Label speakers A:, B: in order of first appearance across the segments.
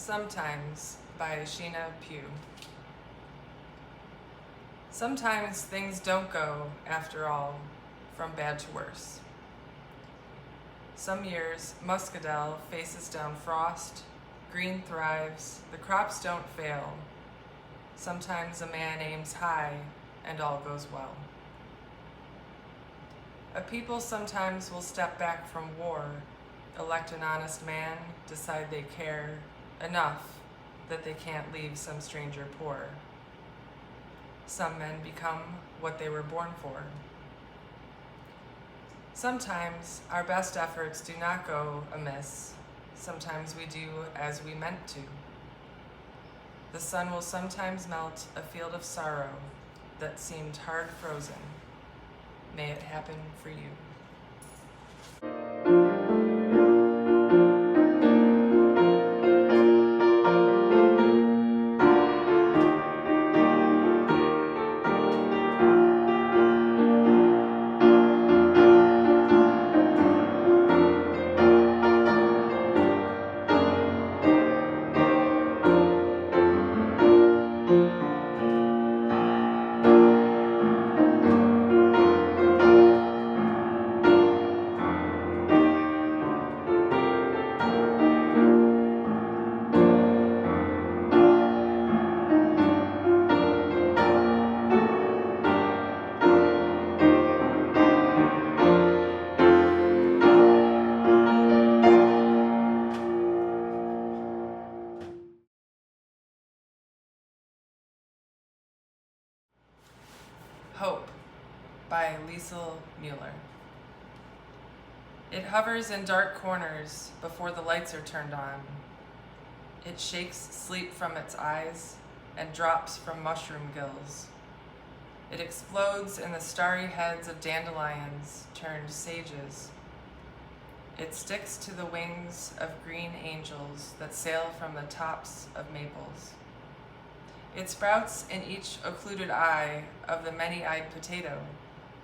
A: Sometimes by Sheena Pugh. Sometimes things don't go, after all, from bad to worse. Some years, muscadel faces down frost, green thrives, the crops don't fail. Sometimes a man aims high, and all goes well. A people sometimes will step back from war, elect an honest man, decide they care enough that they can't leave some stranger poor. Some men become what they were born for. Sometimes our best efforts do not go amiss. Sometimes we do as we meant to. The sun will sometimes melt a field of sorrow that seemed hard frozen. May it happen for you. Hope by Liesl Mueller. It hovers in dark corners before the lights are turned on. It shakes sleep from its eyes and drops from mushroom gills. It explodes in the starry heads of dandelions turned sages. It sticks to the wings of green angels that sail from the tops of maples. It sprouts in each occluded eye of the many-eyed potato.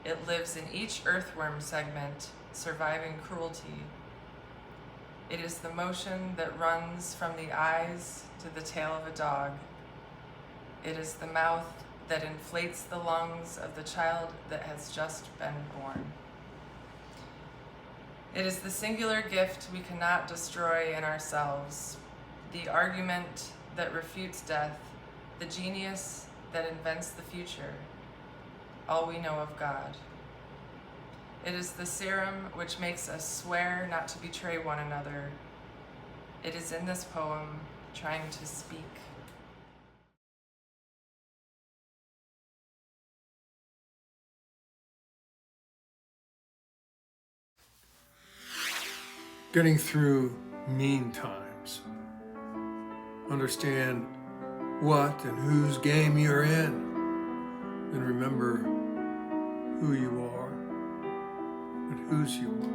A: It lives in each earthworm segment, surviving cruelty. It is the motion that runs from the eyes to the tail of a dog. It is the mouth that inflates the lungs of the child that has just been born. It is the singular gift we cannot destroy in ourselves, the argument that refutes death, the genius that invents the future, all we know of God. It is the serum which makes us swear not to betray one another. It is in this poem trying to speak.
B: Getting through mean times. Understand what and whose game you're in. And remember who you are and whose you are.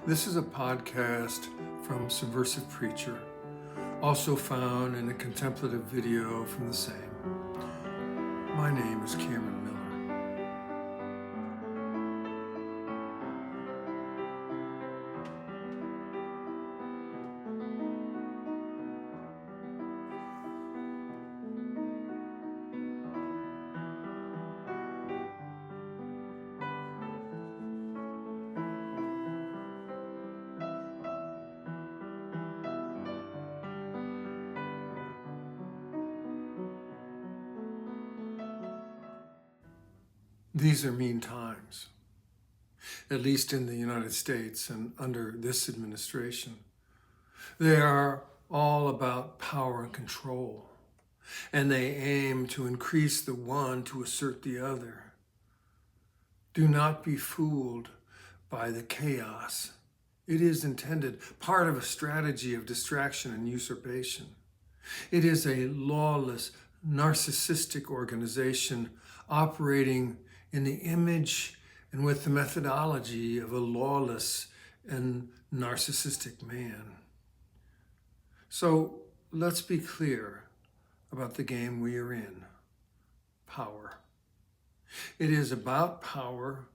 B: This is a podcast from Subversive Preacher, also found in a contemplative video from the same. My name is Cameron Miller. These are mean times, at least in the United States and under this administration. They are all about power and control, and they aim to increase the one to assert the other. Do not be fooled by the chaos. It is intended part of a strategy of distraction and usurpation. It is a lawless, narcissistic organization operating in the image and with the methodology of a lawless and narcissistic man. So let's be clear about the game we are in: power. It is about power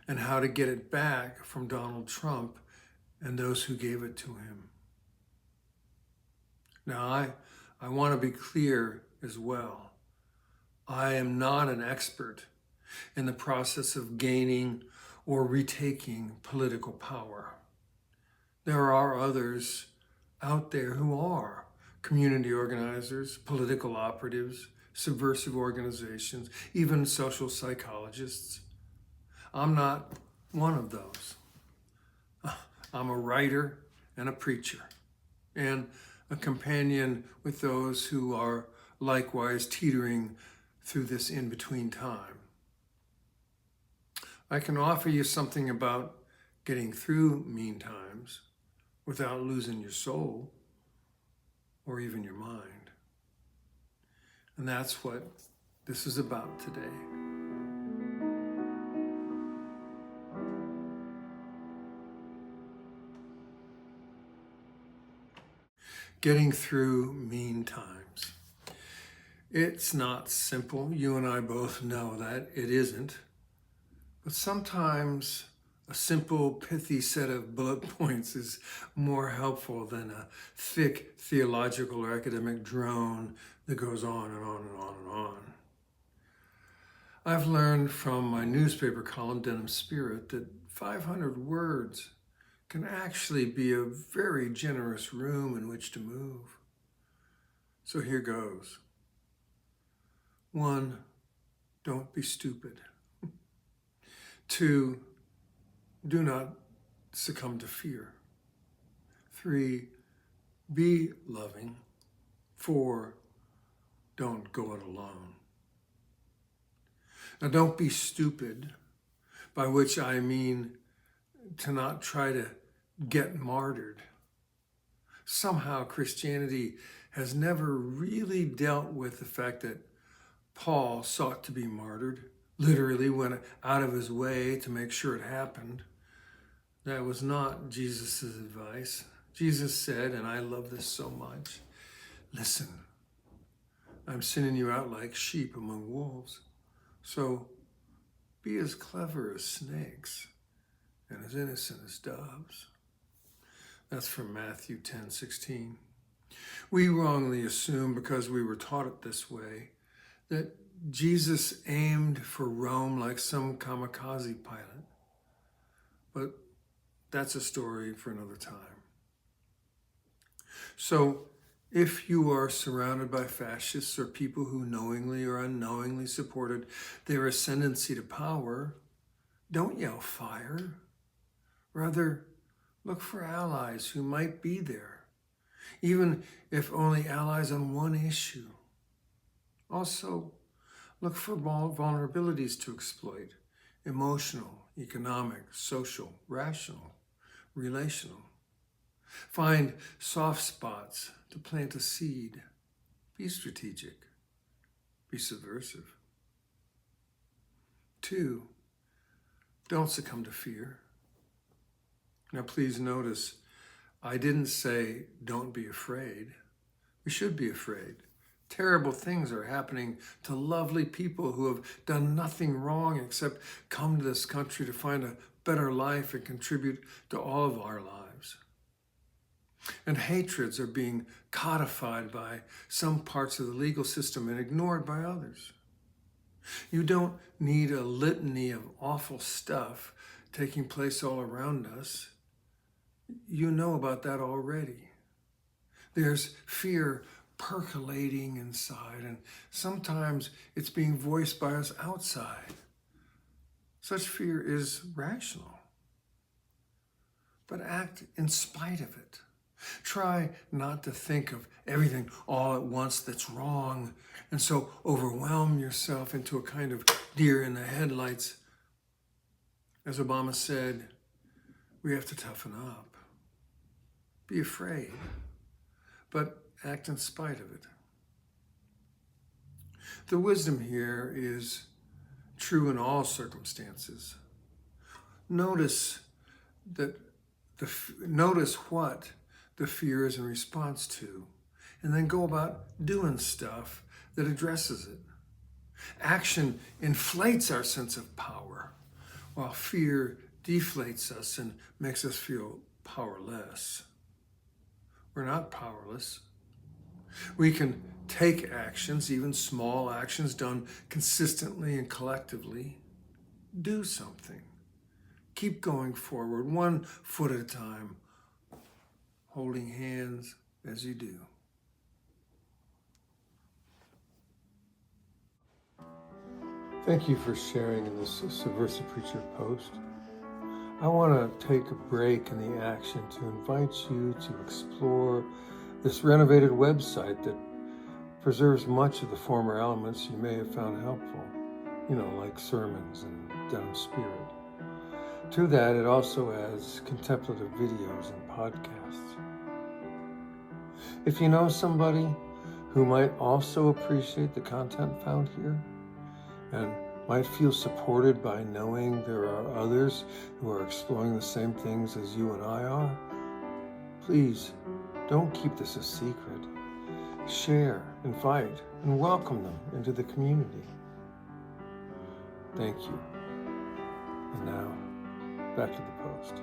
B: and how to get it back from Donald Trump and those who gave it to him. Now, I want to be clear as well. I am not an expert in the process of gaining or retaking political power. There are others out there who are community organizers, political operatives, subversive organizations, even social psychologists. I'm not one of those. I'm a writer and a preacher, and a companion with those who are likewise teetering through this in-between time. I can offer you something about getting through mean times without losing your soul or even your mind. And that's what this is about today. Getting through mean times. It's not simple. You and I both know that it isn't. But sometimes a simple, pithy set of bullet points is more helpful than a thick theological or academic drone that goes on and on and on and on. I've learned from my newspaper column, Denim Spirit, that 500 words can actually be a very generous room in which to move. So here goes. 1, don't be stupid. 2, do not succumb to fear. 3, be loving. 4, don't go it alone. Now, don't be stupid, by which I mean to not try to get martyred. Somehow Christianity has never really dealt with the fact that Paul sought to be martyred, literally went out of his way to make sure it happened. That was not Jesus' advice. Jesus said, and I love this so much, listen, I'm sending you out like sheep among wolves. So be as clever as snakes and as innocent as doves. That's from Matthew 10:16. We wrongly assume, because we were taught it this way, that Jesus aimed for Rome like some kamikaze pilot. But that's a story for another time. So if you are surrounded by fascists or people who knowingly or unknowingly supported their ascendancy to power, don't yell fire. Rather, look for allies who might be there, even if only allies on one issue. Also, look for vulnerabilities to exploit: emotional, economic, social, rational, relational. Find soft spots to plant a seed. Be strategic. Be subversive. 2, don't succumb to fear. Now, please notice, I didn't say don't be afraid. We should be afraid. Terrible things are happening to lovely people who have done nothing wrong except come to this country to find a better life and contribute to all of our lives. And hatreds are being codified by some parts of the legal system and ignored by others. You don't need a litany of awful stuff taking place all around us. You know about that already. There's fear percolating inside, and sometimes it's being voiced by us outside. Such fear is rational, but act in spite of it. Try not to think of everything all at once that's wrong, and so overwhelm yourself into a kind of deer in the headlights. As Obama said, we have to toughen up. Be afraid, but act in spite of it. The wisdom here is true in all circumstances. Notice what the fear is in response to, and then go about doing stuff that addresses it. Action inflates our sense of power, while fear deflates us and makes us feel powerless. We're not powerless. We can take actions, even small actions done consistently and collectively. Do something. Keep going forward, 1 foot at a time, holding hands as you do. Thank you for sharing in this Subversive Preacher post. I want to take a break in the action to invite you to explore this renovated website that preserves much of the former elements you may have found helpful, like sermons and Denham Spirit. To that, it also adds contemplative videos and podcasts. If you know somebody who might also appreciate the content found here and might feel supported by knowing there are others who are exploring the same things as you and I are, please don't keep this a secret. Share, invite, and welcome them into the community. Thank you. And now, back to the post.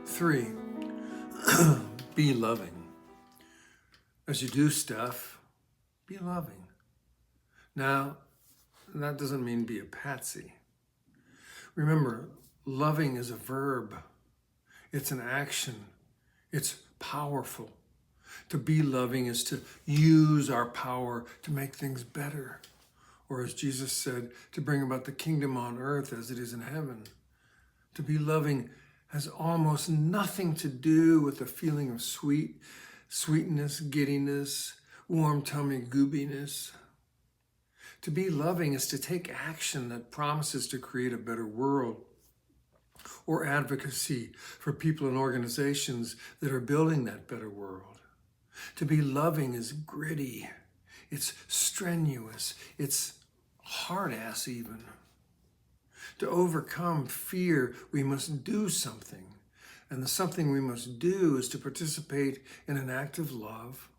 B: Three, be loving. As you do stuff, be loving. Now, that doesn't mean be a patsy. Remember, loving is a verb. It's an action. It's powerful. To be loving is to use our power to make things better. Or as Jesus said, to bring about the kingdom on earth as it is in heaven. To be loving has almost nothing to do with the feeling of sweetness, giddiness, warm tummy goobiness. To be loving is to take action that promises to create a better world, or advocacy for people and organizations that are building that better world. To be loving is gritty, it's strenuous, it's hard-ass even. To overcome fear, we must do something. And the something we must do is to participate in an act of love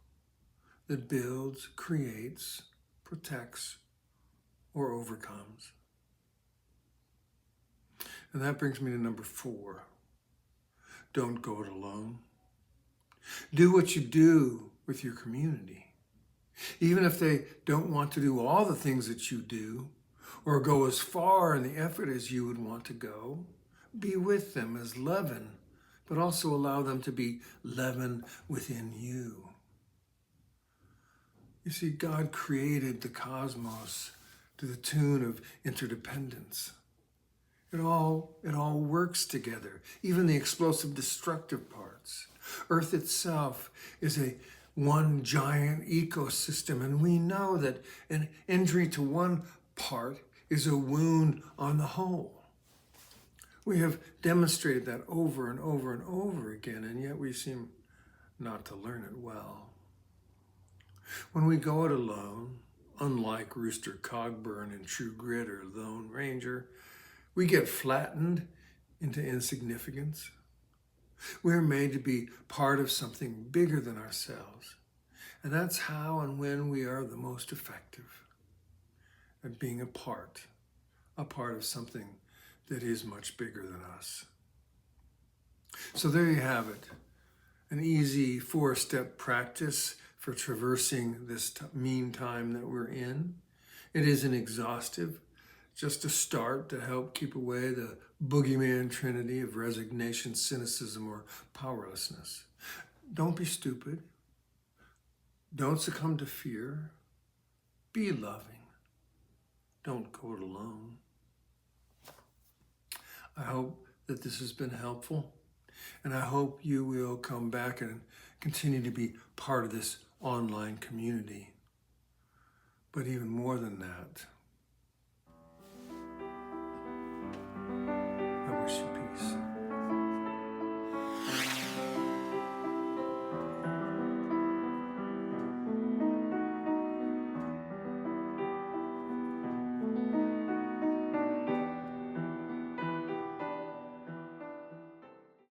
B: that builds, creates, protects, or overcomes. And that brings me to number 4. Don't go it alone. Do what you do with your community. Even if they don't want to do all the things that you do, or go as far in the effort as you would want to go, be with them as leaven, but also allow them to be leaven within you. You see, God created the cosmos to the tune of interdependence. It all works together, even the explosive destructive parts. Earth itself is one giant ecosystem, and we know that an injury to one part is a wound on the whole. We have demonstrated that over and over and over again, and yet we seem not to learn it well. When we go it alone, unlike Rooster Cogburn in True Grit or Lone Ranger, we get flattened into insignificance. We're made to be part of something bigger than ourselves. And that's how and when we are the most effective at being a part of something that is much bigger than us. So there you have it, an easy 4-step practice for traversing this mean time that we're in. It isn't exhaustive, just a start to help keep away the boogeyman trinity of resignation, cynicism, or powerlessness. Don't be stupid. Don't succumb to fear. Be loving. Don't go it alone. I hope that this has been helpful, and I hope you will come back and continue to be part of this online community. But even more than that,